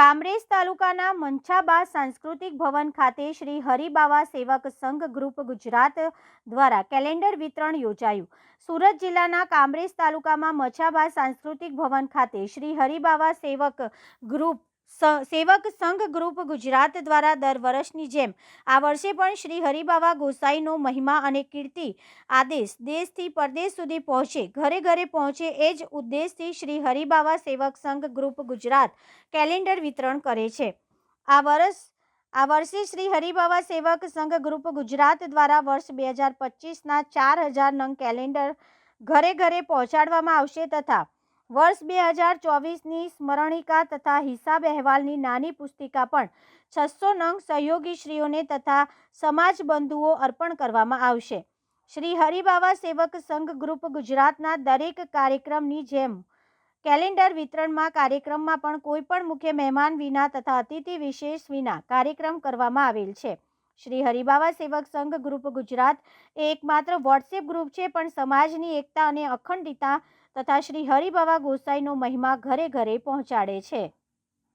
કામરેજ તાલુકાના મંછાબા સાંસ્કૃતિક ભવન ખાતે શ્રી હરિબાવા સેવક સંઘ ગ્રુપ ગુજરાત દ્વારા કેલેન્ડર વિતરણ યોજાયું। સુરત જિલ્લાના કામરેજ તાલુકામાં મંછાબા સાંસ્કૃતિક ભવન ખાતે શ્રી હરિબાવા સેવક સંઘ ગ્રુપ ગુજરાત દ્વારા દર વર્ષની જેમ આ વર્ષે પણ શ્રી હરિબાવા ગોસાઈનો મહિમા અને કીર્તિ આદેશ દેશથી પરદેશ સુધી પહોંચે, ઘરે ઘરે પહોંચે એ જ ઉદ્દેશથી શ્રી હરિબાવા સેવક સંઘ ગ્રુપ ગુજરાત કેલેન્ડર વિતરણ કરે છે। આ વર્ષે શ્રી હરિબાવા સેવક સંઘ ગ્રુપ ગુજરાત દ્વારા વર્ષ 2025ના 4000 નંગ કેલેન્ડર ઘરે ઘરે પહોંચાડવામાં આવશે તથા વર્ષ 2024ની સ્મરણિકા તથા હિસાબ અહેવાલની નાની પુસ્તિકા પણ 600 નંગ સહયોગીશ્રીઓને તથા સમાજ બંધુઓ અર્પણ કરવામાં આવશે। શ્રી હરિબાવા સેવક સંઘ ગ્રુપ ગુજરાતના દરેક કાર્યક્રમની જેમ કેલેન્ડર વિતરણમાં કાર્યક્રમમાં પણ કોઈ પણ મુખ્ય મહેમાન વિના તથા અતિથિ વિશેષ વિના કાર્યક્રમ કરવામાં આવેલ છે। શ્રી હરિબાવા સેવક સંઘ ગ્રુપ ગુજરાત એ એકમાત્ર વોટ્સએપ ગ્રુપ છે, પણ સમાજની એકતા અને અખંડિતતા તથા શ્રી હરિબાવા ગોસાઈનો મહિમા ઘરે ઘરે પહોંચાડે છે।